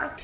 car.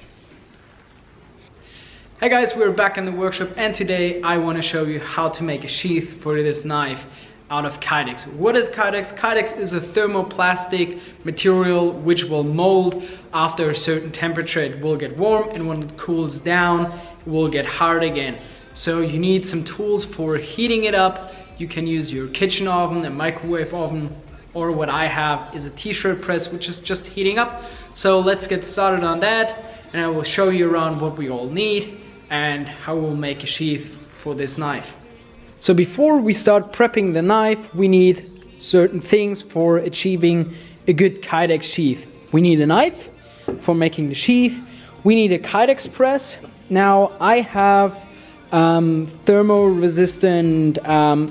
Hey guys, we're back in the workshop and today I want to show you how to make a sheath for this knife out of Kydex. What is Kydex? Kydex is a thermoplastic material which will mold after a certain temperature. It will get warm, and when it cools down it will get hard again. So you need some tools for heating it up. You can use your kitchen oven, a microwave oven, or what I have is a t-shirt press which is just heating up. So let's get started on that, and I will show you around what we all need and how we'll make a sheath for this knife. So before we start prepping the knife, we need certain things for achieving a good Kydex sheath. We need a knife for making the sheath. We need a Kydex press. Now I have thermo-resistant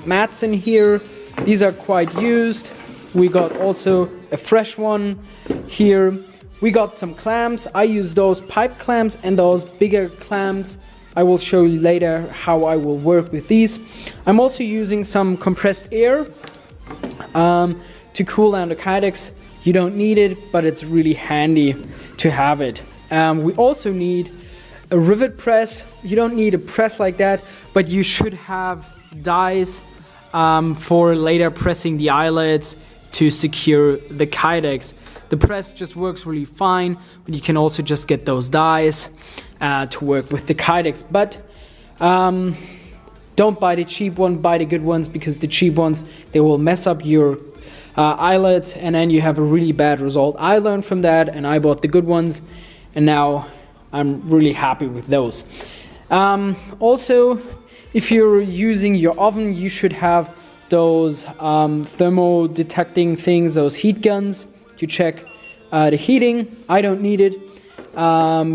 mats in here. These are quite used. We got also a fresh one here. We got some clamps. I use those pipe clamps and those bigger clamps. I will show you later how I will work with these. I'm also using some compressed air to cool down the Kydex. You don't need it, but it's really handy to have it. We also need a rivet press. You don't need a press like that, but you should have dies for later pressing the eyelets to secure the Kydex. The press just works really fine, but you can also just get those dies to work with the Kydex. But don't buy the cheap one, buy the good ones, because the cheap ones, they will mess up your eyelets and then you have a really bad result. I learned from that and I bought the good ones, and now I'm really happy with those. Also, if you're using your oven, you should have those thermo detecting things, those heat guns, to check the heating. I don't need it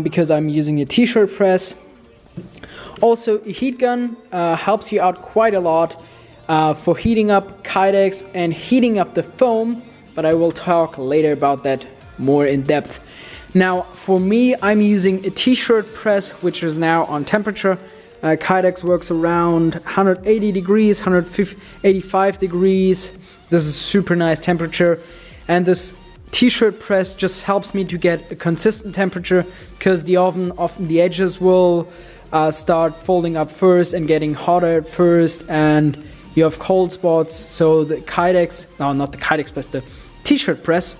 because I'm using a t-shirt press. Also, a heat gun helps you out quite a lot for heating up Kydex and heating up the foam, but I will talk later about that more in depth. Now, for me, I'm using a t-shirt press, which is now on temperature. Kydex works around 180 degrees, 185 degrees. This is super nice temperature, and this t-shirt press just helps me to get a consistent temperature, because the oven, often the edges will start folding up first and getting hotter at first, and you have cold spots. So the Kydex, no, not the Kydex press, the t-shirt press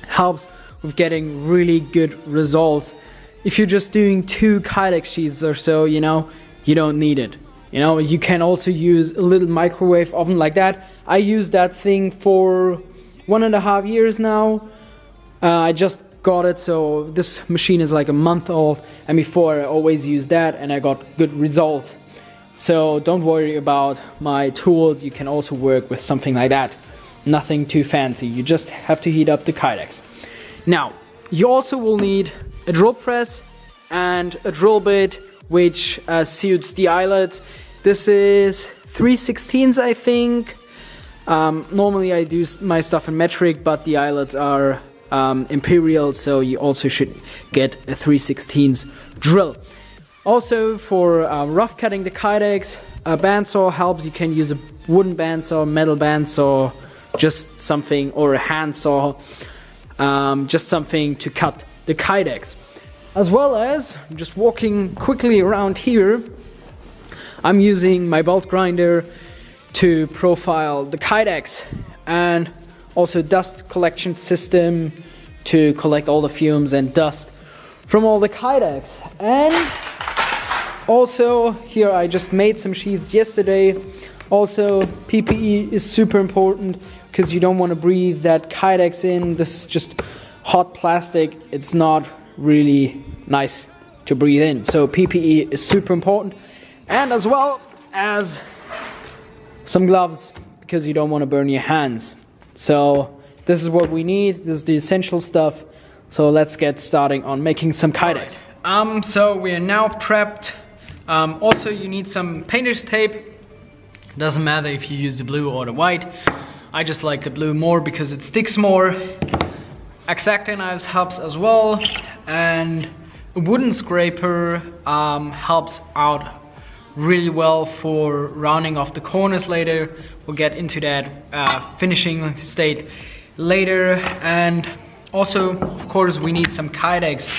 helps with getting really good results. If you're just doing 2 Kydex sheaths or so, you know, you don't need it. You know, you can also use a little microwave oven like that. I used that thing for 1.5 years now. I just got it, so this machine is like a month old, and before I always used that and I got good results. So don't worry about my tools, you can also work with something like that. Nothing too fancy, you just have to heat up the Kydex. Now, you also will need a drill press and a drill bit which suits the eyelets. This is 3/16, I think. Normally I do my stuff in metric, but the eyelets are imperial, so you also should get a 3/16 drill. Also, for rough cutting the Kydex, a bandsaw helps. You can use a wooden bandsaw, metal bandsaw, just something, or a handsaw, just something to cut the Kydex. As well as, just walking quickly around here, I'm using my bolt grinder to profile the Kydex, and also dust collection system to collect all the fumes and dust from all the Kydex. And also here I just made some sheaths yesterday. Also, PPE is super important, because you don't want to breathe that Kydex in. This is just hot plastic. It's not really nice to breathe in. So PPE is super important, and as well as some gloves, because you don't want to burn your hands. So this is what we need. This is the essential stuff. So let's get starting on making some Kydex. So we are now prepped. Also, you need some painter's tape. Doesn't matter if you use the blue or the white. I just like the blue more because it sticks more. X-Acto knives helps as well, and a wooden scraper helps out really well for rounding off the corners later. We'll get into that finishing state later. And also, of course, we need some Kydex.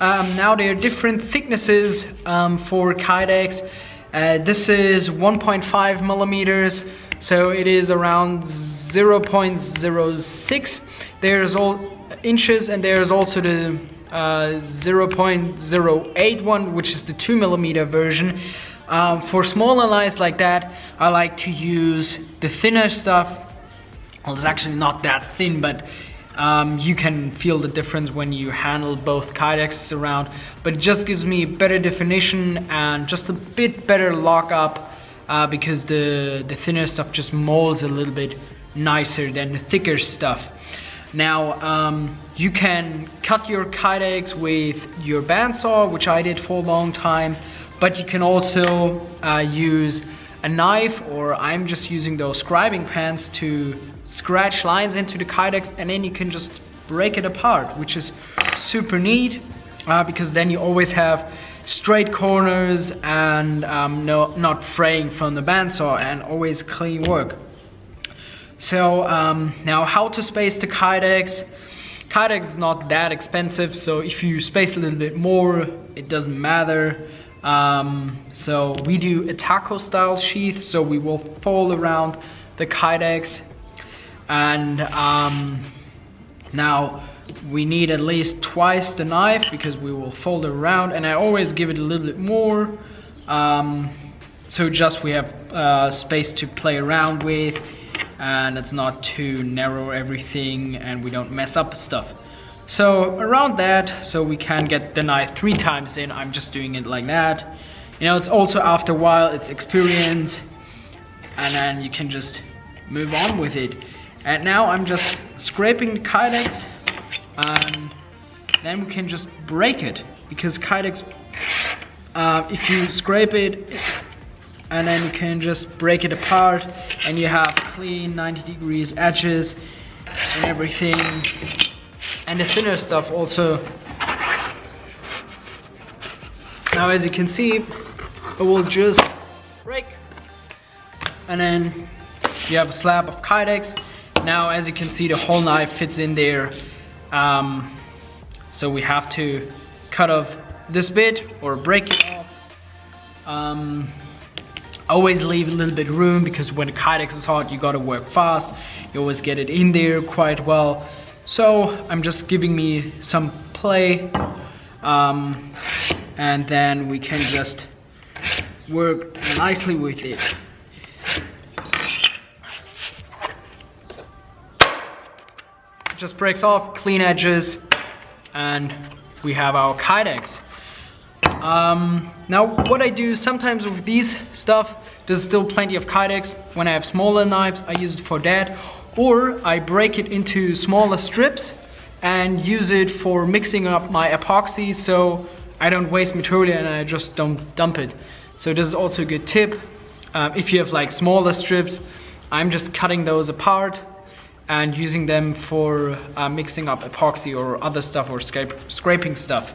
Now there are different thicknesses for Kydex. This is 1.5 millimeters, so it is around 0.06. There's all inches, and there's also the 0.08 one, which is the 2 millimeter version. For smaller knives like that, I like to use the thinner stuff. Well, it's actually not that thin, but you can feel the difference when you handle both Kydexsheaths around. But it just gives me better definition and just a bit better lockup because the thinner stuff just molds a little bit nicer than the thicker stuff. Now, you can cut your Kydexsheath with your bandsaw, which I did for a long time, but you can also use a knife, or I'm just using those scribing pens to scratch lines into the Kydexsheath, and then you can just break it apart, which is super neat because then you always have straight corners and not fraying from the bandsaw, and always clean work. So now, how to space the Kydexsheath. Kydexsheath is not that expensive, so if you space a little bit more, it doesn't matter. So we do a taco style sheath, so we will fold around the Kydexsheath, and now we need at least twice the knife because we will fold it around, and I always give it a little bit more, so just we have space to play around with, and it's not too narrow everything, and we don't mess up stuff. So around that, so we can get the knife 3 times in. I'm just doing it like that. You know, it's also after a while, it's experience, and then you can just move on with it. And now I'm just scraping the Kydexsheath, and then we can just break it, because Kydexsheath, if you scrape it, and then you can just break it apart, and you have clean 90 degrees edges and everything. And the thinner stuff also. Now, as you can see, it will just break, and then you have a slab of Kydexsheath. Now, as you can see, the whole knife fits in there, so we have to cut off this bit or break it off. Always leave a little bit room, because when the Kydexsheath is hot, you gotta work fast. You always get it in there quite well. So I'm just giving me some play, and then we can just work nicely with it. It just breaks off, clean edges, and we have our Kydexsheath. Now, what I do sometimes with these stuff, there's still plenty of Kydexsheath. When I have smaller knives, I use it for that. Or I break it into smaller strips and use it for mixing up my epoxy, so I don't waste material and I just don't dump it. So this is also a good tip. If you have like smaller strips, I'm just cutting those apart and using them for mixing up epoxy or other stuff, or scraping stuff.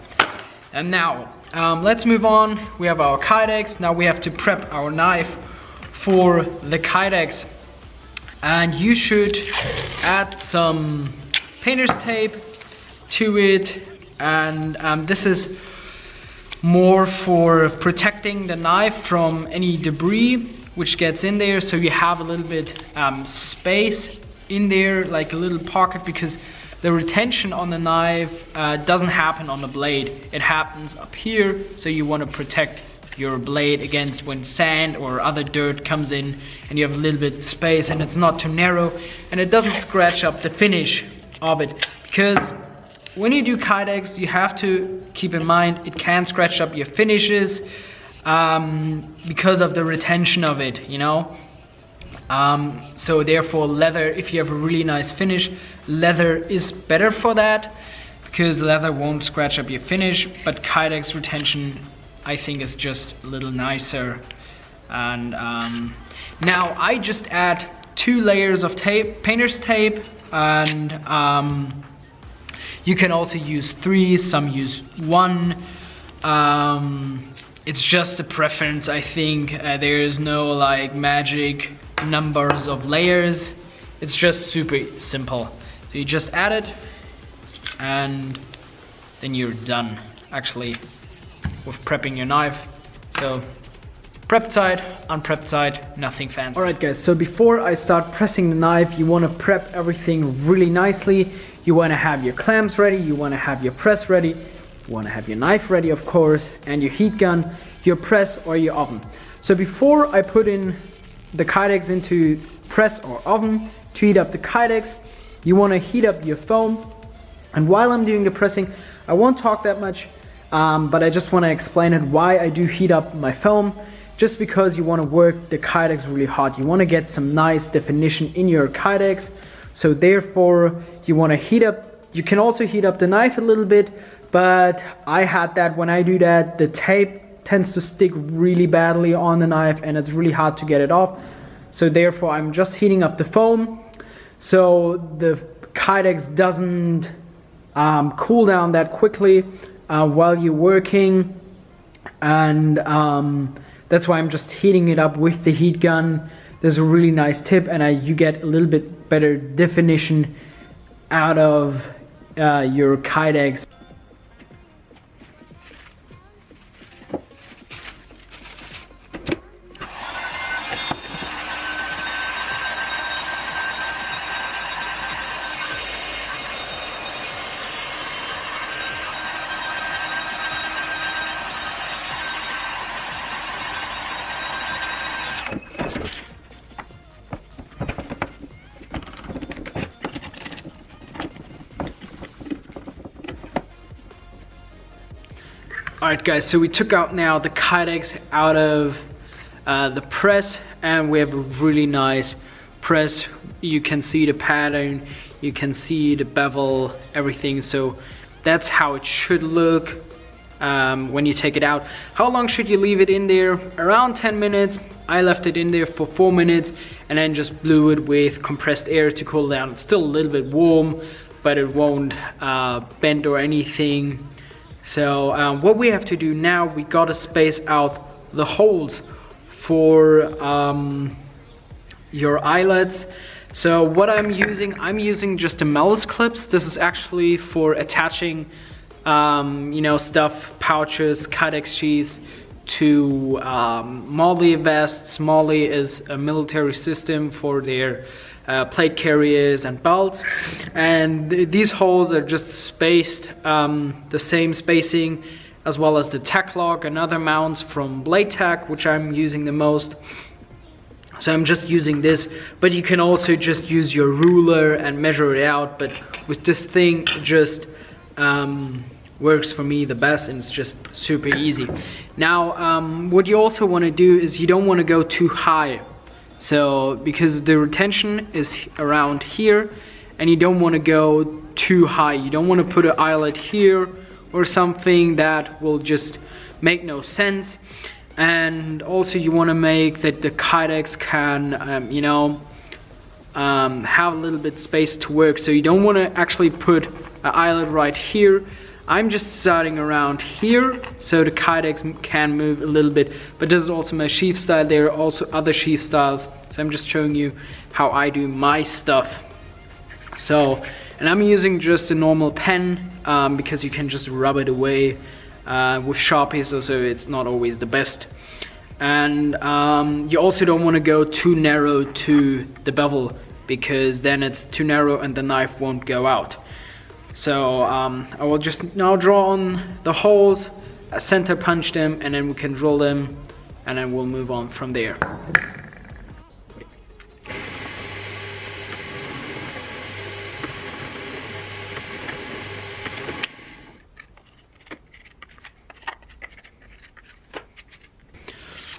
And now, let's move on. We have our Kydexsheath. Now we have to prep our knife for the Kydexsheath. And you should add some painter's tape to it, and this is more for protecting the knife from any debris which gets in there, so you have a little bit space in there, like a little pocket, because the retention on the knife doesn't happen on the blade, it happens up here, so you want to protect your blade against when sand or other dirt comes in, and you have a little bit space, and it's not too narrow, and it doesn't scratch up the finish of it. Because when you do Kydexsheath, you have to keep in mind it can scratch up your finishes because of the retention of it, you know. So therefore, leather, if you have a really nice finish, leather is better for that, because leather won't scratch up your finish, but Kydexsheath retention, I think, is just a little nicer. And now I just add 2 layers of tape, painter's tape, and you can also use 3, some use 1. It's just a preference, I think. There is no like magic numbers of layers. It's just super simple. So you just add it, and then you're done. actually with prepping your knife. So prepped side, unprepped side, nothing fancy. Alright guys, so before I start pressing the knife, you want to prep everything really nicely. You want to have your clamps ready, you want to have your press ready, you want to have your knife ready of course, and your heat gun, your press or your oven. So before I put in the Kydex into press or oven to heat up the Kydex, you want to heat up your foam. And while I'm doing the pressing, I won't talk that much, but I just want to explain it why I do heat up my foam. Just because you want to work the Kydex really hot. You want to get some nice definition in your Kydex. So therefore you want to heat up, you can also heat up the knife a little bit, but I had that when I do that, the tape tends to stick really badly on the knife and it's really hard to get it off. So therefore I'm just heating up the foam so the Kydex doesn't cool down that quickly while you're working, and that's why I'm just heating it up with the heat gun. There's a really nice tip, and you get a little bit better definition out of your Kydex. Alright guys, so we took out now the Kydex out of the press, and we have a really nice press. You can see the pattern, you can see the bevel, everything. So that's how it should look when you take it out. How long should you leave it in there? Around 10 minutes. I left it in there for 4 minutes and then just blew it with compressed air to cool down. It's still a little bit warm, but it won't bend or anything. So what we have to do now, we gotta space out the holes for your eyelets. So what I'm using just the Mellis clips. This is actually for attaching you know, stuff, pouches, Kydex sheaths to MOLLE vests. MOLLE is a military system for their plate carriers and belts, and these holes are just spaced the same spacing as well as the Tech-Lock and other mounts from Blade Tech, which I'm using the most. So I'm just using this, but you can also just use your ruler and measure it out, but with this thing it just works for me the best, and it's just super easy. Now what you also want to do is you don't want to go too high. So because the retention is around here and you don't want to go too high. You don't want to put an eyelet here or something that will just make no sense. And also you want to make that the Kydex can you know, have a little bit space to work. So you don't want to actually put an eyelet right here. I'm just starting around here so the Kydex can move a little bit, but this is also my sheath style. There are also other sheath styles, so I'm just showing you how I do my stuff. So, and I'm using just a normal pen because you can just rub it away with Sharpies, so it's not always the best. And you also don't want to go too narrow to the bevel, because then it's too narrow and the knife won't go out. So I will just now draw on the holes, center punch them, and then we can drill them, and then we'll move on from there.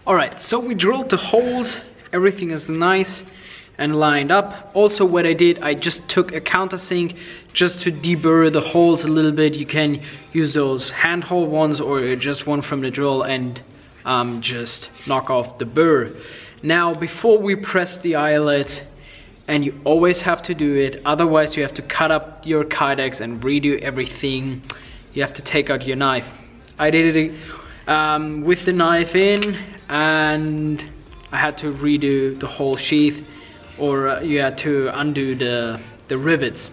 Alright, so we drilled the holes, everything is nice and lined up. Also what I did, I just took a countersink just to deburr the holes a little bit. You can use those handhole ones or just one from the drill and just knock off the burr. Now before we press the eyelet, and you always have to do it, otherwise you have to cut up your Kydex and redo everything. You have to take out your knife. I did it with the knife in, and I had to redo the whole sheath, or you had to undo the rivets.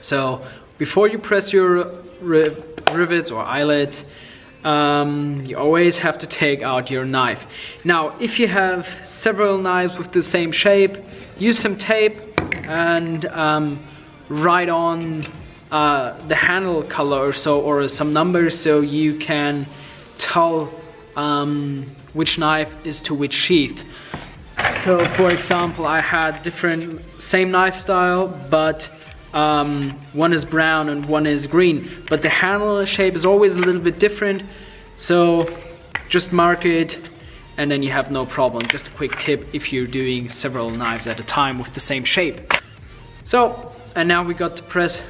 So before you press your rivets or eyelets, you always have to take out your knife. Now, if you have several knives with the same shape, use some tape and write on the handle color or so, or some numbers, so you can tell which knife is to which sheath. So, for example, I had same knife style, but one is brown and one is green, but the handle shape is always a little bit different, so just mark it and then you have no problem. Just a quick tip if you're doing several knives at a time with the same shape. So, and now we got to press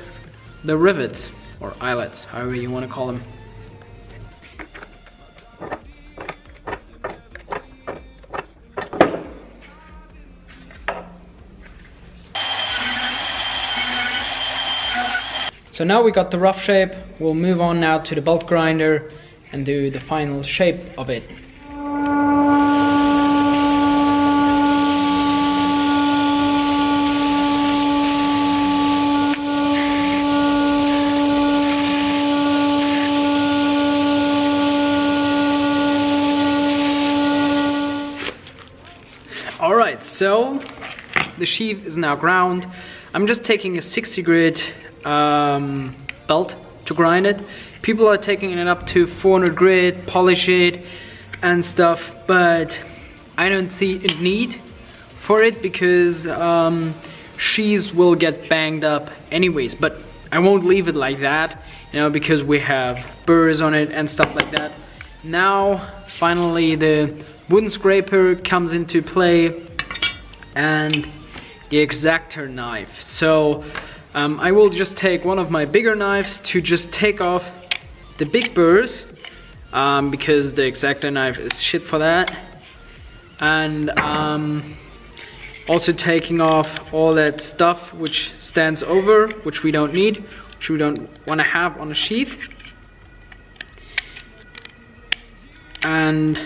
the rivets or eyelets, however you want to call them. So now we got the rough shape. We'll move on now to the belt grinder and do the final shape of it. Alright, so the sheath is now ground. I'm just taking a 60 grit belt to grind it. People are taking it up to 400 grit, polish it and stuff, but I don't see a need for it because sheaths will get banged up anyways. But I won't leave it like that, you know, because we have burrs on it and stuff like that. Now finally the wooden scraper comes into play and the X-Acto knife. So I will just take one of my bigger knives to just take off the big burrs, because the X-Acto knife is shit for that. And also taking off all that stuff which stands over, which we don't need, which we don't want to have on a sheath. And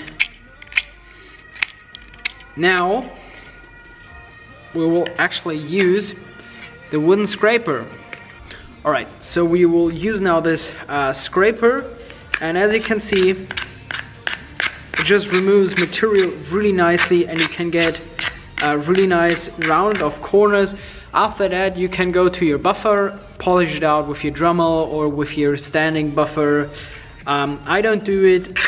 now we will actually use the wooden scraper. Alright, so we will use now this scraper, and as you can see, it just removes material really nicely and you can get a really nice round of corners. After that you can go to your buffer, polish it out with your Dremel or with your standing buffer. I don't do it,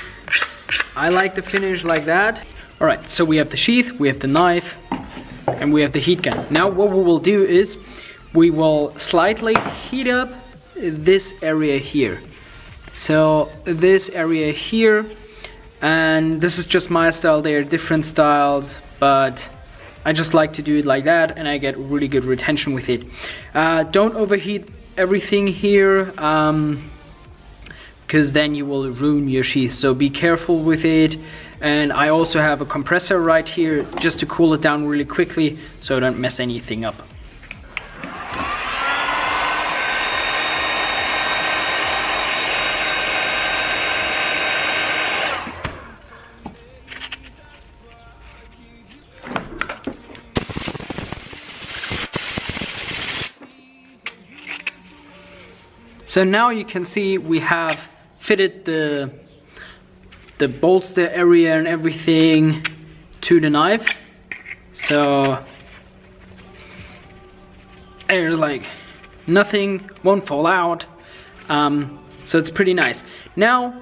I like the finish like that. Alright, so we have the sheath, we have the knife, and we have the heat gun. Now what we will do is we will slightly heat up this area here. So this area here, and this is just my style, they are different styles, but I just like to do it like that and I get really good retention with it. Don't overheat everything here, because then you will ruin your sheath, so be careful with it. And I also have a compressor right here just to cool it down really quickly so I don't mess anything up. So now you can see we have fitted the bolster area and everything to the knife. So there's like nothing won't fall out. So it's pretty nice. Now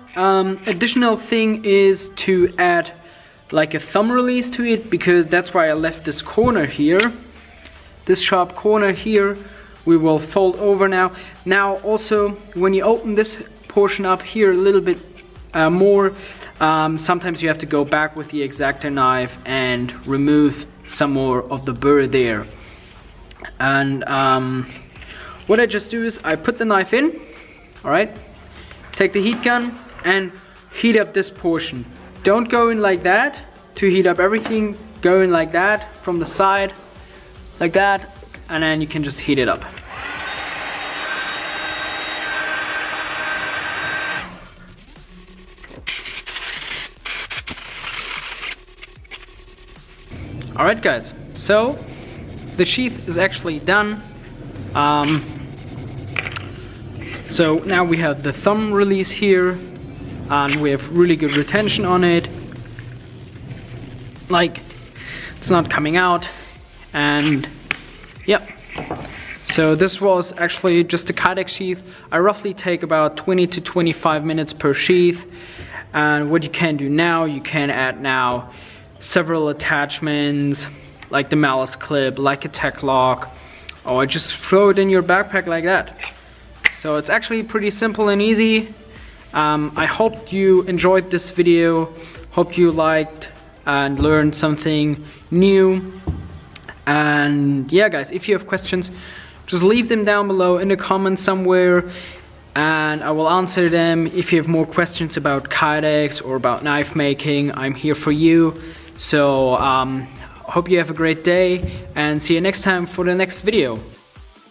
additional thing is to add like a thumb release to it, because that's why I left this corner here, this sharp corner here. We will fold over now. Now also when you open this portion up here a little bit more, sometimes you have to go back with the X-Acto knife and remove some more of the burr there. And what I just do is I put the knife in, alright, take the heat gun and heat up this portion. Don't go in like that to heat up everything, go in like that from the side, like that, and then you can just heat it up. Alright guys, so the sheath is actually done. So now we have the thumb release here, and we have really good retention on it. Like, it's not coming out, and yep. So this was actually just a Kydex sheath. I roughly take about 20 to 25 minutes per sheath. And what you can do now, you can add now several attachments, like the malice clip, like a tech lock, or just throw it in your backpack like that. So it's actually pretty simple and easy. I hope you enjoyed this video, hope you liked and learned something new. And yeah guys, if you have questions, just leave them down below in the comments somewhere, and I will answer them. If you have more questions about Kydex or about knife making, I'm here for you. So hope you have a great day, and see you next time for the next video.